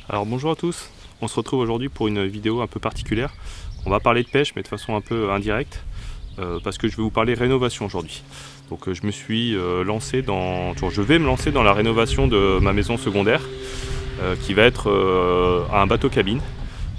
Alors bonjour à tous, on se retrouve aujourd'hui pour une vidéo un peu particulière. On va parler de pêche mais de façon un peu indirecte parce que je vais vous parler rénovation aujourd'hui. Donc je me suis lancé dans, je vais me lancer dans la rénovation de ma maison secondaire qui va être un bateau cabine.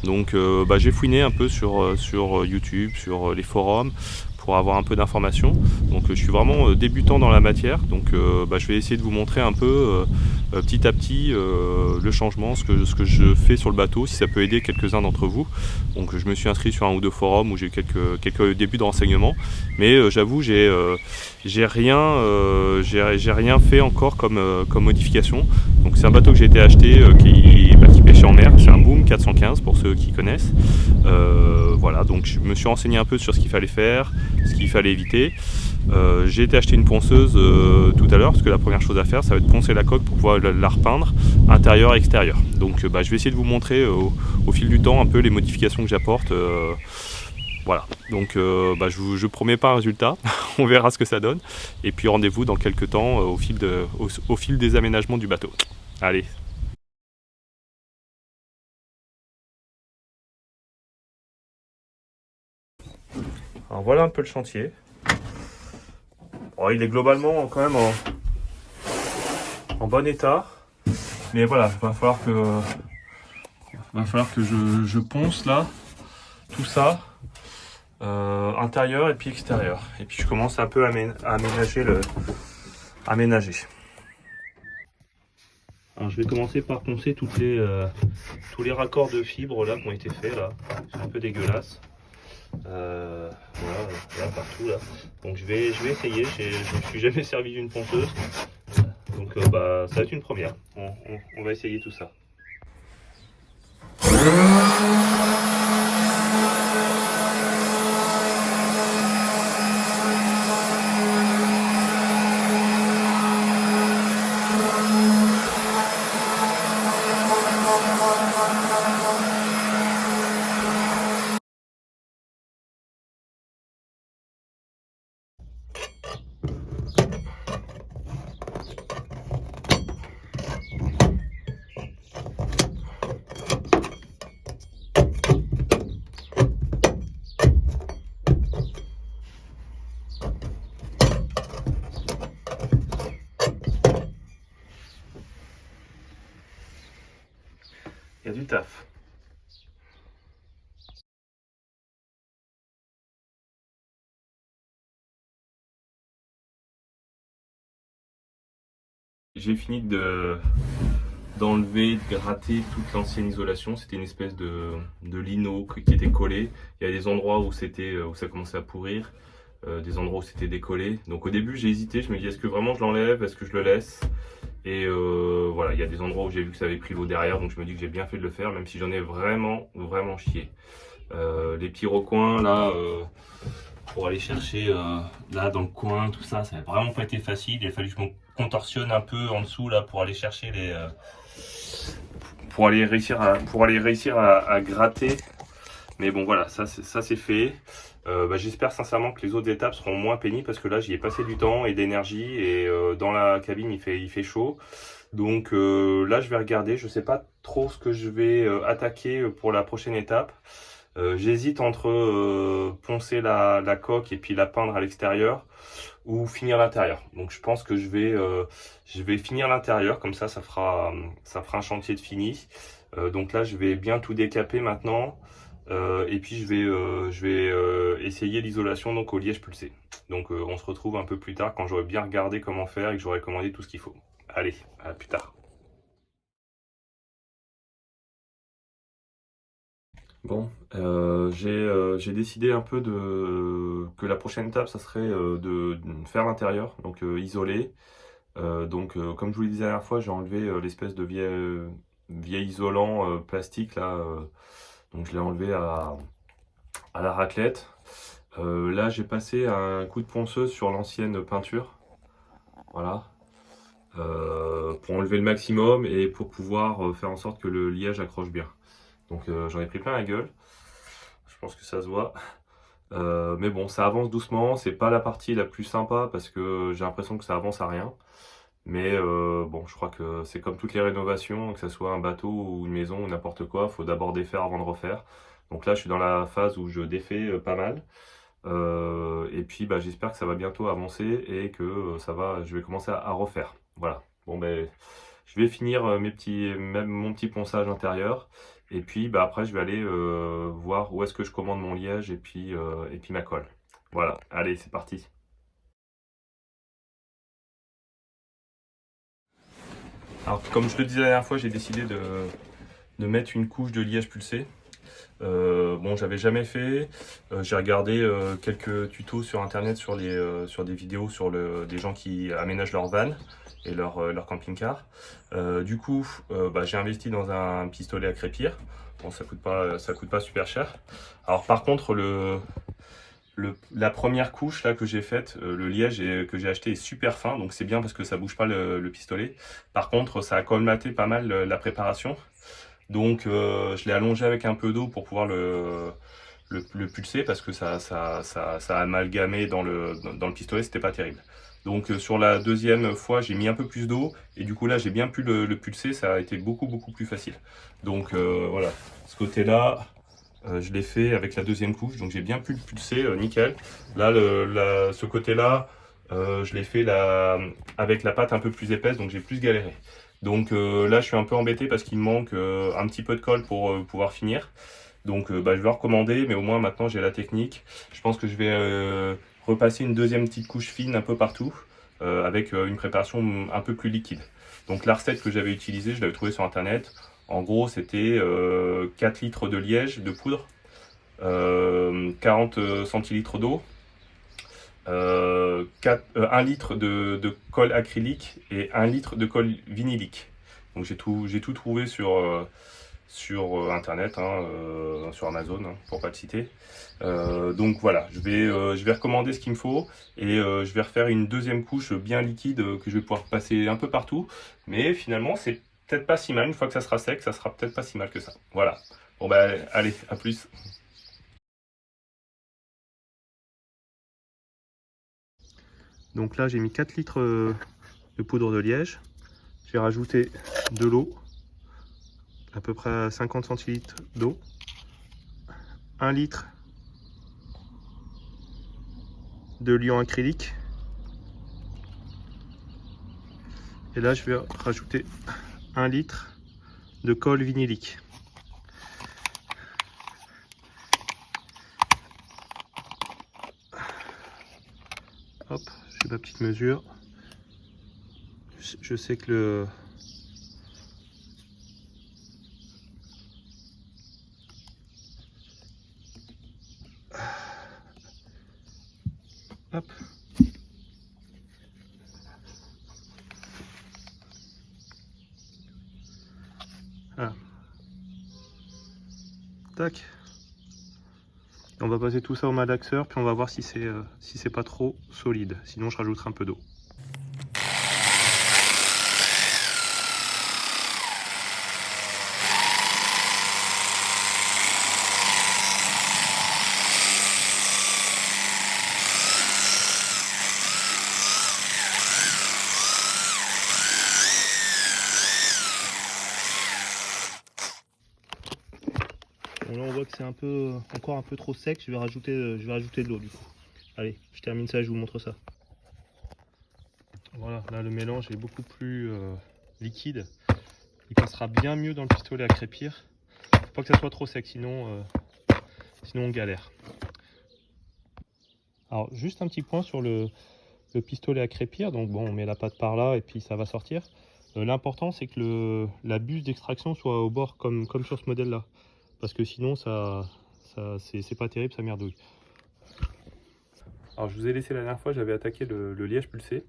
Donc j'ai fouiné un peu sur YouTube, sur les forums pour avoir un peu d'informations. Donc je suis vraiment débutant dans la matière. Donc je vais essayer de vous montrer un peu petit à petit le changement, ce que je fais sur le bateau, si ça peut aider quelques-uns d'entre vous. Donc je me suis inscrit sur un ou deux forums où j'ai eu quelques débuts de renseignements. Mais j'avoue, j'ai rien fait encore comme modification. Donc c'est un bateau que j'ai été acheté qui pêchait en mer. C'est un Boom 415 pour ceux qui connaissent. Voilà, donc je me suis renseigné un peu sur ce qu'il fallait faire, ce qu'il fallait éviter. J'ai été acheter une ponceuse tout à l'heure parce que la première chose à faire, ça va être poncer la coque pour pouvoir la repeindre intérieur et extérieur. Donc je vais essayer de vous montrer au fil du temps un peu les modifications que j'apporte. Voilà, donc je promets pas un résultat, on verra ce que ça donne. Et puis rendez-vous dans quelques temps au fil des aménagements du bateau. Allez. Alors voilà un peu le chantier. Bon, il est globalement quand même en bon état. Mais voilà, il va falloir que je ponce là, tout ça, intérieur et puis extérieur. Et puis je commence un peu à aménager. Alors je vais commencer par poncer tous les raccords de fibres là qui ont été faits là. C'est un peu dégueulasse. Voilà, là, partout là. Donc je vais essayer. Je me suis jamais servi d'une ponceuse. Donc ça va être une première. On va essayer tout ça. Il y a du taf. J'ai fini d'enlever, de gratter toute l'ancienne isolation. C'était une espèce de lino qui était collé. Il y a des endroits où où ça commençait à pourrir, des endroits où c'était décollé. Donc au début j'ai hésité, je me dis est-ce que vraiment je l'enlève, est-ce que je le laisse? Et voilà, il y a des endroits où j'ai vu que ça avait pris l'eau derrière, donc je me dis que j'ai bien fait de le faire, même si j'en ai vraiment chié. Les petits recoins là, pour aller chercher là dans le coin, tout ça, ça n'a vraiment pas été facile. Il a fallu que je me contorsionne un peu en dessous là pour aller chercher pour aller réussir à gratter. Mais bon voilà, ça c'est fait. J'espère sincèrement que les autres étapes seront moins pénibles parce que là j'y ai passé du temps et d'énergie et dans la cabine il fait chaud. Donc là je vais regarder, je sais pas trop ce que je vais attaquer pour la prochaine étape. J'hésite entre poncer la coque et puis la peindre à l'extérieur ou finir l'intérieur. Donc je pense que je vais finir l'intérieur, comme ça fera un chantier de fini. Donc là je vais bien tout décaper maintenant. Et puis je vais essayer l'isolation donc au liège pulsé. Donc on se retrouve un peu plus tard quand j'aurai bien regardé comment faire et que j'aurai commandé tout ce qu'il faut. Allez, à plus tard. Bon, j'ai décidé un peu que la prochaine étape, ça serait de faire l'intérieur, donc isoler. Comme je vous le disais la dernière fois, j'ai enlevé l'espèce de vieil isolant plastique là. Donc je l'ai enlevé à la raclette. Là, j'ai passé un coup de ponceuse sur l'ancienne peinture. Voilà. Pour enlever le maximum et pour pouvoir faire en sorte que le liège accroche bien. Donc j'en ai pris plein la gueule. Je pense que ça se voit. Mais bon, ça avance doucement. C'est pas la partie la plus sympa parce que j'ai l'impression que ça avance à rien. Mais bon, je crois que c'est comme toutes les rénovations, que ce soit un bateau ou une maison ou n'importe quoi, il faut d'abord défaire avant de refaire. Donc là, je suis dans la phase où je défais pas mal. Et puis bah, j'espère que ça va bientôt avancer et que je vais commencer à refaire. Voilà. Bon ben, je vais finir même mon petit ponçage intérieur. Et puis bah, après, je vais aller voir où est-ce que je commande mon liège et puis ma colle. Voilà. Allez, c'est parti. Alors, comme je le disais la dernière fois, j'ai décidé de mettre une couche de liège pulsé. Bon, j'avais jamais fait. J'ai regardé quelques tutos sur internet sur des vidéos des gens qui aménagent leur van et leur camping-car. Du coup, bah, j'ai investi dans un pistolet à crépir. Bon, ça coûte pas super cher. Alors par contre, la première couche là que j'ai faite, le liège que j'ai acheté est super fin, donc c'est bien parce que ça bouge pas le pistolet. Par contre, ça a colmaté pas mal la préparation. Donc je l'ai allongé avec un peu d'eau pour pouvoir le pulser parce que ça a amalgamé dans le pistolet, c'était pas terrible. Donc sur la deuxième fois, j'ai mis un peu plus d'eau et du coup là, j'ai bien pu le pulser, ça a été beaucoup plus facile. Donc voilà, ce côté-là, je l'ai fait avec la deuxième couche, donc j'ai bien pu le pulser, nickel. Là, ce côté-là, je l'ai fait avec la pâte un peu plus épaisse, donc j'ai plus galéré. Donc là, je suis un peu embêté parce qu'il me manque un petit peu de colle pour pouvoir finir. Donc bah, je vais recommander, mais au moins maintenant j'ai la technique. Je pense que je vais repasser une deuxième petite couche fine un peu partout, avec une préparation un peu plus liquide. Donc la recette que j'avais utilisée, je l'avais trouvée sur internet. En gros, c'était 4 litres de liège de poudre, 40 centilitres d'eau, 1 litre de colle acrylique et 1 litre de colle vinylique. Donc j'ai tout trouvé sur internet, hein, sur Amazon, hein, pour pas le citer. Donc voilà, je vais recommander ce qu'il me faut et je vais refaire une deuxième couche bien liquide que je vais pouvoir passer un peu partout. Mais finalement, c'est peut-être pas si mal. Une fois que ça sera sec, ça sera peut-être pas si mal que ça. Voilà. Bon bah allez, à plus. Donc là, j'ai mis 4 litres de poudre de liège. J'ai rajouté de l'eau, à peu près 50 centilitres d'eau, 1 litre de liant acrylique. Et là, je vais rajouter 1 litre de colle vinylique. Hop, j'ai ma petite mesure. Je sais que le... Hop. Voilà. Tac. On va passer tout ça au malaxeur, puis on va voir si c'est pas trop solide. Sinon, je rajouterai un peu d'eau. Bon, là on voit que c'est encore un peu trop sec, je vais rajouter de l'eau du coup. Allez, je termine ça et je vous montre ça. Voilà, là le mélange est beaucoup plus liquide. Il passera bien mieux dans le pistolet à crépir. Faut pas que ça soit trop sec, sinon on galère. Alors juste un petit point sur le pistolet à crépir. Donc bon, on met la pâte par là et puis ça va sortir. L'important c'est que la buse d'extraction soit au bord comme sur ce modèle là. Parce que sinon c'est pas terrible, ça merdouille. Alors je vous ai laissé la dernière fois, j'avais attaqué le liège pulsé.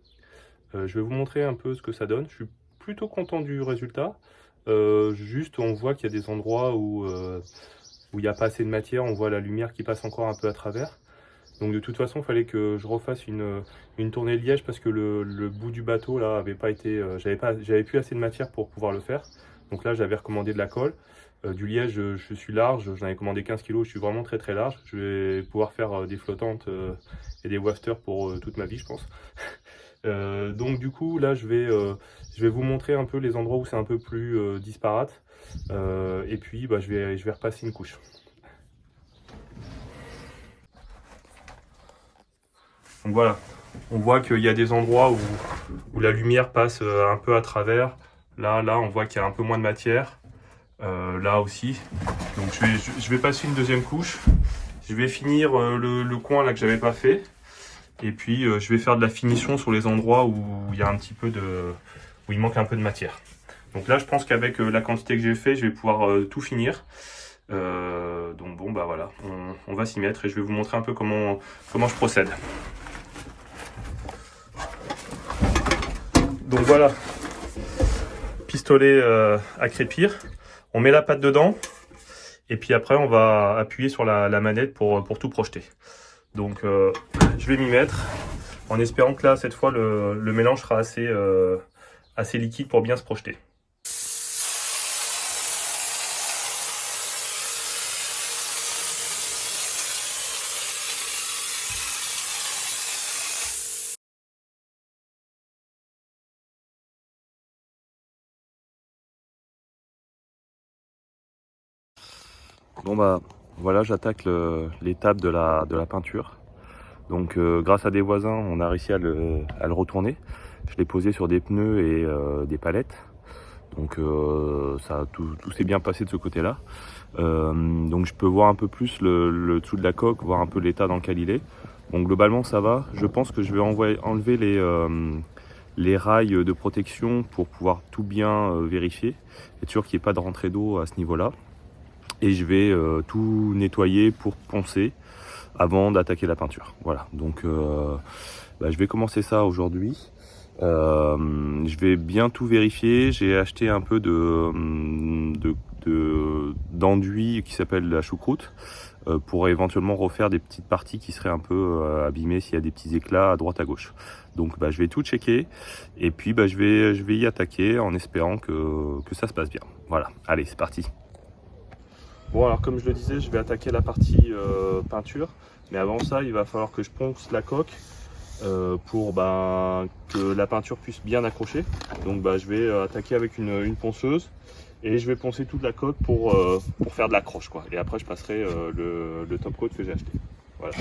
Je vais vous montrer un peu ce que ça donne. Je suis plutôt content du résultat. Juste on voit qu'il y a des endroits où il n'y a pas assez de matière, on voit la lumière qui passe encore un peu à travers. Donc de toute façon il fallait que je refasse une tournée de liège parce que le bout du bateau là avait pas été. J'avais plus assez de matière pour pouvoir le faire. Donc là j'avais recommandé de la colle. Du liège, je suis large, j'en ai commandé 15 kg, je suis vraiment très large. Je vais pouvoir faire des flottantes et des wafters pour toute ma vie, je pense. Donc du coup là je vais vous montrer un peu les endroits où c'est un peu plus disparate. Et puis bah, je vais repasser une couche. Donc voilà, on voit qu'il y a des endroits où la lumière passe un peu à travers. Là on voit qu'il y a un peu moins de matière. Là aussi. Donc je vais passer une deuxième couche. Je vais finir le coin là que j'avais pas fait. Et puis je vais faire de la finition sur les endroits où il y a un petit peu où il manque un peu de matière. Donc là je pense qu'avec la quantité que j'ai fait, je vais pouvoir tout finir. Donc bon bah voilà, on va s'y mettre et je vais vous montrer un peu comment je procède. Donc voilà, pistolet à crépir. On met la pâte dedans. Et puis après, on va appuyer sur la manette pour tout projeter. Donc, je vais m'y mettre en espérant que là, cette fois, le mélange sera assez liquide pour bien se projeter. Bon bah voilà, j'attaque l'étape de la peinture. Donc grâce à des voisins, on a réussi à le retourner. Je l'ai posé sur des pneus et des palettes. Donc tout s'est bien passé de ce côté-là. Donc je peux voir un peu plus le dessous de la coque, voir un peu l'état dans lequel il est. Bon, globalement ça va. Je pense que je vais enlever les rails de protection pour pouvoir tout bien vérifier. Être sûr qu'il n'y ait pas de rentrée d'eau à ce niveau-là. Et je vais tout nettoyer pour poncer avant d'attaquer la peinture. Voilà, donc je vais commencer ça aujourd'hui. Je vais bien tout vérifier. J'ai acheté un peu d'enduit qui s'appelle la choucroute pour éventuellement refaire des petites parties qui seraient un peu abîmées s'il y a des petits éclats à droite à gauche. Donc je vais tout checker et puis je vais y attaquer en espérant que ça se passe bien. Voilà, allez c'est parti. Bon alors comme je le disais, je vais attaquer la partie peinture, mais avant ça il va falloir que je ponce la coque pour que la peinture puisse bien accrocher. Donc je vais attaquer avec une ponceuse et je vais poncer toute la coque pour faire de l'accroche quoi. Et après je passerai le top coat que j'ai acheté. Voilà.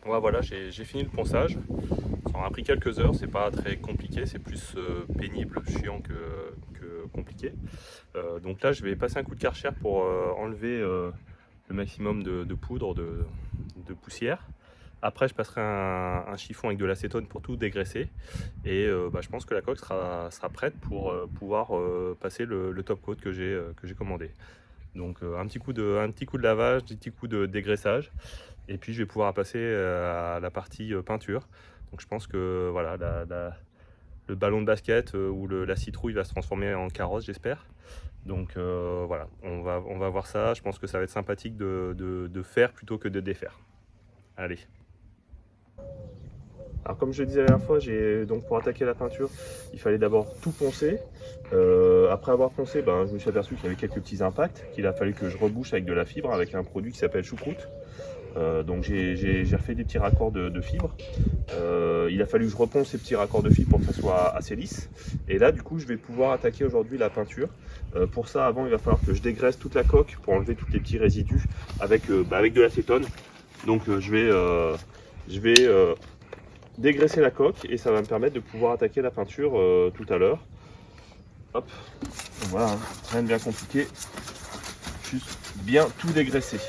Ouais, voilà, j'ai fini le ponçage. Ça aura pris quelques heures, c'est pas très compliqué, c'est plus pénible, chiant que compliqué. Donc là, je vais passer un coup de Karcher pour enlever le maximum de poudre, de poussière. Après, je passerai un chiffon avec de l'acétone pour tout dégraisser. Et je pense que la coque sera prête pour pouvoir passer le top coat que j'ai commandé. Donc un petit coup de lavage, un petit coup de dégraissage. Et puis je vais pouvoir passer à la partie peinture. Donc je pense que voilà, le ballon de basket ou la citrouille va se transformer en carrosse, j'espère. Donc voilà, on va voir ça. Je pense que ça va être sympathique de faire plutôt que de défaire. Allez. Alors comme je le disais la dernière fois, donc pour attaquer la peinture, il fallait d'abord tout poncer. Après avoir poncé, je me suis aperçu qu'il y avait quelques petits impacts, qu'il a fallu que je rebouche avec de la fibre, avec un produit qui s'appelle choucroute. Donc j'ai refait des petits raccords de fibres. Il a fallu que je reponce ces petits raccords de fibres pour que ça soit assez lisse. Et là du coup je vais pouvoir attaquer aujourd'hui la peinture. Pour ça avant il va falloir que je dégraisse toute la coque pour enlever tous les petits résidus avec de l'acétone. Donc je vais dégraisser la coque et ça va me permettre de pouvoir attaquer la peinture tout à l'heure. Hop, voilà, rien de bien compliqué, juste bien tout dégraisser.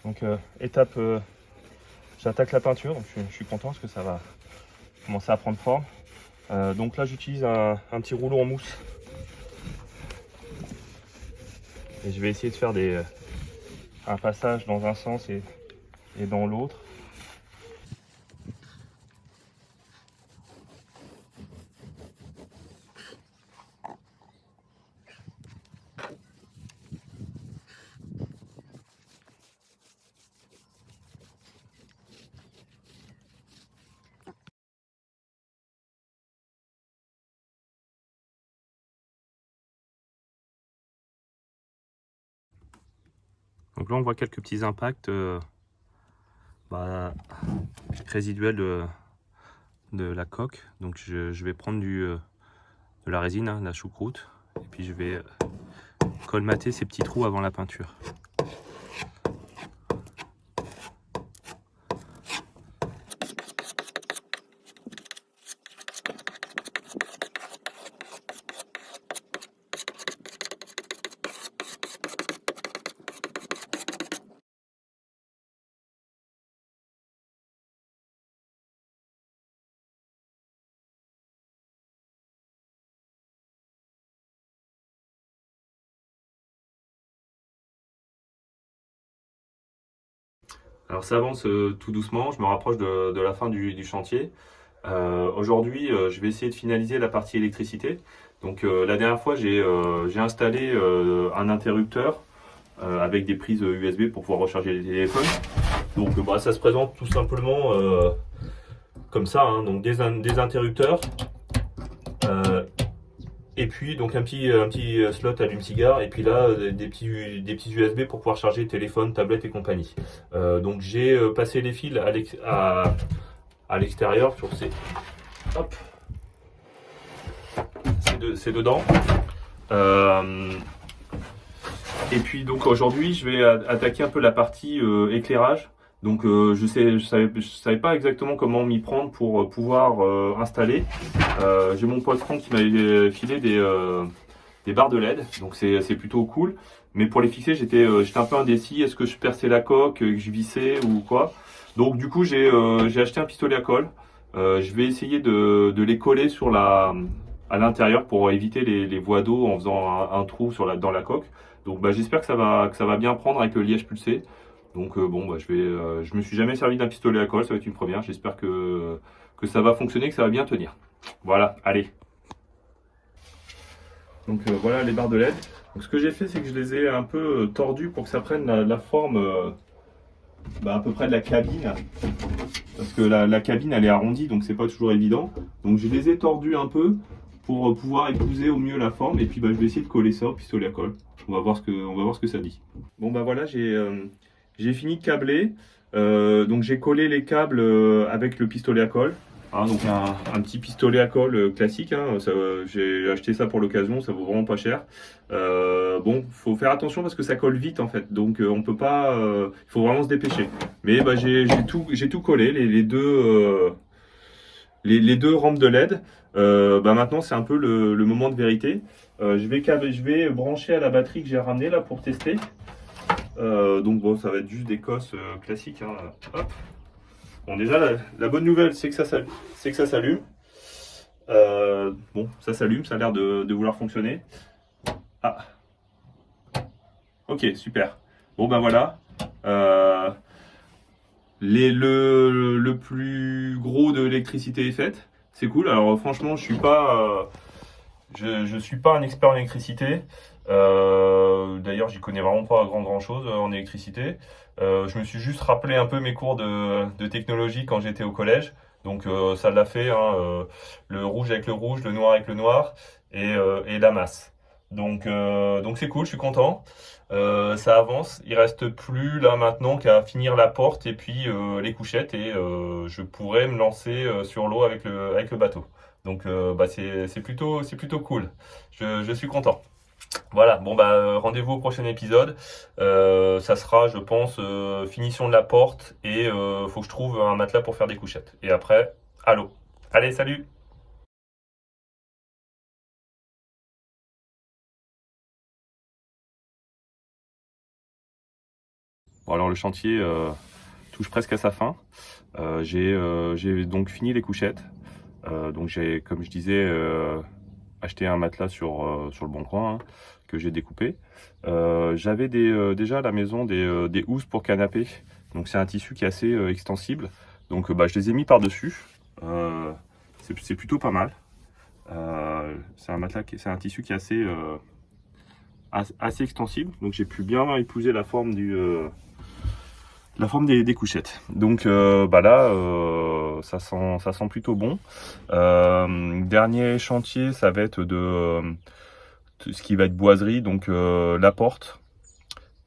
Donc étape, j'attaque la peinture, donc je suis content parce que ça va commencer à prendre forme. Donc là j'utilise un petit rouleau en mousse. Et je vais essayer de faire un passage dans un sens et et dans l'autre. Donc là on voit quelques petits impacts résiduels de la coque. Donc je vais prendre de la résine, hein, de la choucroute, et puis je vais colmater ces petits trous avant la peinture. Alors ça avance tout doucement, je me rapproche de la fin du chantier. Aujourd'hui, je vais essayer de finaliser la partie électricité. Donc la dernière fois, j'ai installé un interrupteur avec des prises USB pour pouvoir recharger les téléphones. Donc ça se présente tout simplement comme ça, hein. Donc des interrupteurs. Et puis donc un petit slot allume-cigare, et puis là des petits USB pour pouvoir charger téléphone, tablette et compagnie. Donc j'ai passé les fils à l'extérieur sur ces... Hop, c'est dedans. Et puis donc aujourd'hui je vais attaquer un peu la partie éclairage. Donc je savais pas exactement comment m'y prendre pour pouvoir installer. J'ai mon pote Franck qui m'avait filé des barres de LED, donc c'est plutôt cool. Mais pour les fixer, j'étais un peu indécis. Est-ce que je perçais la coque, que je vissais ou quoi? Donc du coup j'ai acheté un pistolet à colle. Je vais essayer de les coller à l'intérieur pour éviter les voies d'eau en faisant un trou dans la coque. Donc j'espère que ça va bien prendre avec le liège pulsé. Donc je me suis jamais servi d'un pistolet à colle, ça va être une première. J'espère que ça va fonctionner, que ça va bien tenir. Voilà, allez. Donc voilà les barres de LED. Donc ce que j'ai fait, c'est que je les ai un peu tordues pour que ça prenne la forme à peu près de la cabine. Parce que la cabine elle est arrondie, donc c'est pas toujours évident. Donc je les ai tordues un peu pour pouvoir épouser au mieux la forme. Et puis je vais essayer de coller ça au pistolet à colle. On va voir ce que ça dit. Bon voilà, j'ai fini de câbler. Donc j'ai collé les câbles avec le pistolet à colle. Hein, donc un petit pistolet à colle classique, hein, j'ai acheté ça pour l'occasion, ça vaut vraiment pas cher. Faut faire attention parce que ça colle vite en fait, donc on peut pas, il faut vraiment se dépêcher. Mais j'ai tout collé, les deux rampes de LED. Maintenant c'est un peu le moment de vérité. Je vais brancher à la batterie que j'ai ramenée là pour tester. Ça va être juste des cosses classiques, hein. Hop. Bon, déjà la bonne nouvelle c'est que ça s'allume. Ça s'allume, ça a l'air de vouloir fonctionner. Ah, ok, super. Bon voilà. Le plus gros de l'électricité est fait. C'est cool. Alors franchement, je suis pas un expert en électricité. D'ailleurs, j'y connais vraiment pas grand chose en électricité. Je me suis juste rappelé un peu mes cours de technologie quand j'étais au collège. Donc ça l'a fait, hein, le rouge avec le rouge, le noir avec le noir et la masse. Donc c'est cool, je suis content. Ça avance. Il reste plus là maintenant qu'à finir la porte et puis les couchettes, et je pourrais me lancer sur l'eau avec le bateau. Donc c'est plutôt cool. Je suis content. Voilà, rendez-vous au prochain épisode. Ça sera, je pense, finition de la porte, et faut que je trouve un matelas pour faire des couchettes. Et après, à l'eau. Allez, salut! Bon, alors le chantier touche presque à sa fin. J'ai donc fini les couchettes. Donc j'ai, comme je disais, acheté un matelas sur le Bon Coin, hein, que j'ai découpé. J'avais déjà à la maison des housses pour canapé. Donc c'est un tissu qui est assez extensible. Donc je les ai mis par-dessus. C'est plutôt pas mal. C'est un tissu qui est assez extensible. Donc j'ai pu bien épouser la forme des couchettes. Donc là, ça sent plutôt bon. Dernier chantier, ça va être de ce qui va être boiserie, donc la porte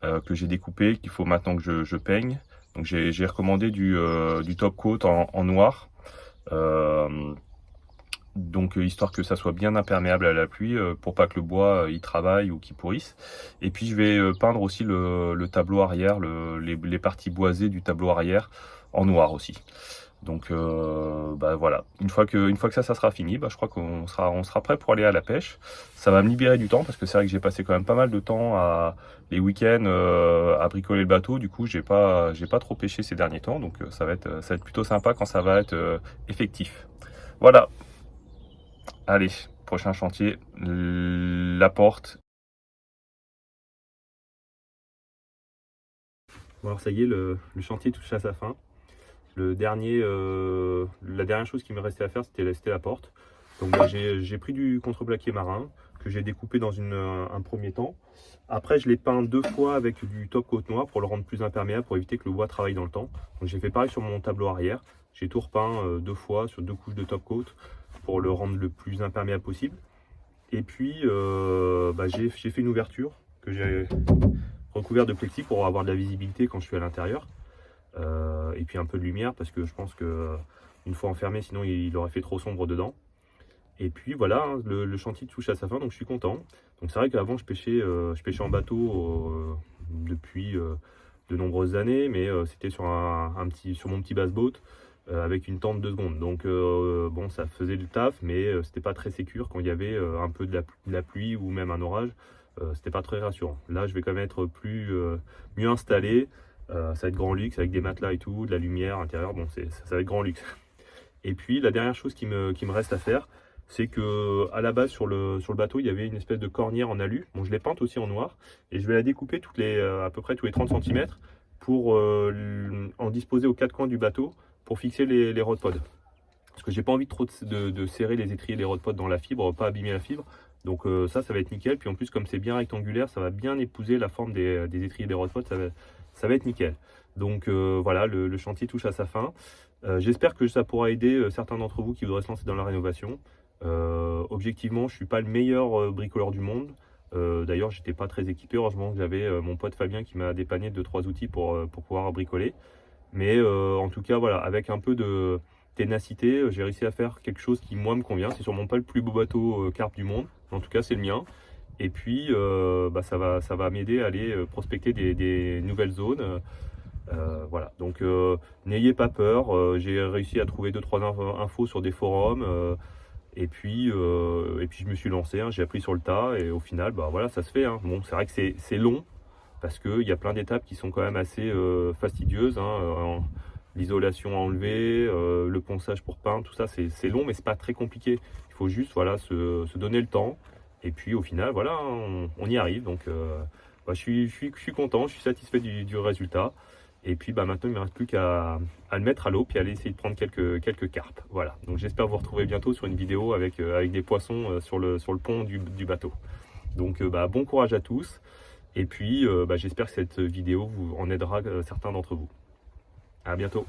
que j'ai découpée, qu'il faut maintenant que je peigne. Donc j'ai recommandé du top coat en noir. Donc histoire que ça soit bien imperméable à la pluie pour pas que le bois y travaille ou qu'il pourrisse. Et puis je vais peindre aussi le tableau arrière, les parties boisées du tableau arrière en noir aussi. Donc voilà, une fois que ça sera fini, je crois qu'on sera prêt pour aller à la pêche. Ça va me libérer du temps parce que c'est vrai que j'ai passé quand même pas mal de temps les week-ends à bricoler le bateau. Du coup j'ai pas trop pêché ces derniers temps, donc ça va être plutôt sympa quand ça va être effectif. Voilà. Allez, prochain chantier, la porte. Bon alors ça y est, le chantier touche à sa fin. La dernière chose qui me restait à faire, c'était la porte. Donc j'ai pris du contreplaqué marin que j'ai découpé dans un premier temps. Après, je l'ai peint 2 fois avec du top coat noir pour le rendre plus imperméable, pour éviter que le bois travaille dans le temps. Donc j'ai fait pareil sur mon tableau arrière. J'ai tout repeint 2 fois sur 2 couches de top coat pour le rendre le plus imperméable possible. Et puis j'ai fait une ouverture que j'ai recouverte de plexi pour avoir de la visibilité quand je suis à l'intérieur. Et puis un peu de lumière parce que je pense que une fois enfermé, sinon il aurait fait trop sombre dedans. Et puis voilà, hein, le chantier touche à sa fin, donc je suis content. Donc c'est vrai qu'avant je pêchais en bateau depuis de nombreuses années, mais c'était sur sur mon petit basse-boat avec une tente 2 secondes. Donc bon, ça faisait le taf, mais c'était pas très sécure quand il y avait un peu de la pluie ou même un orage. C'était pas très rassurant. Là, je vais quand même être mieux installé. Ça va être grand luxe avec des matelas et tout, de la lumière à l'intérieur. Bon, ça va être grand luxe. Et puis la dernière chose qui me reste à faire, c'est que à la base sur le bateau, il y avait une espèce de cornière en alu. Bon, je l'ai peinte aussi en noir et je vais la découper à peu près tous les 30 cm pour en disposer aux 4 coins du bateau pour fixer les rodpods. Parce que j'ai pas envie trop de serrer les étriers des rodpods dans la fibre, pas abîmer la fibre. Donc ça va être nickel. Puis en plus, comme c'est bien rectangulaire, ça va bien épouser la forme des étriers des rodpods. Ça va être nickel. Donc voilà, le chantier touche à sa fin. J'espère que ça pourra aider certains d'entre vous qui voudraient se lancer dans la rénovation. Objectivement, je ne suis pas le meilleur bricoleur du monde. D'ailleurs, j'étais pas très équipé. Heureusement que j'avais mon pote Fabien qui m'a dépanné de 2-3 outils pour pouvoir bricoler. Mais en tout cas, voilà, avec un peu de ténacité, j'ai réussi à faire quelque chose qui, moi, me convient. C'est sûrement pas le plus beau bateau carpe du monde. En tout cas, c'est le mien. Et puis, ça va m'aider à aller prospecter des nouvelles zones. Voilà, donc n'ayez pas peur. J'ai réussi à trouver 2-3 infos sur des forums. Et puis je me suis lancé, hein, j'ai appris sur le tas. Et au final, voilà, ça se fait. Hein. Bon, c'est vrai que c'est long. Parce qu'il y a plein d'étapes qui sont quand même assez fastidieuses. Hein, l'isolation à enlever, le ponçage pour peindre, tout ça, c'est long, mais c'est pas très compliqué. Il faut juste voilà, se donner le temps. Et puis au final, voilà, hein, on y arrive. Donc je suis content, je suis satisfait du résultat. Et puis maintenant, il ne me reste plus qu'à le mettre à l'eau puis aller essayer de prendre quelques carpes. Voilà. Donc j'espère vous retrouver bientôt sur une vidéo avec des poissons sur le pont du bateau. Donc bon courage à tous. Et puis j'espère que cette vidéo vous en aidera certains d'entre vous. À bientôt.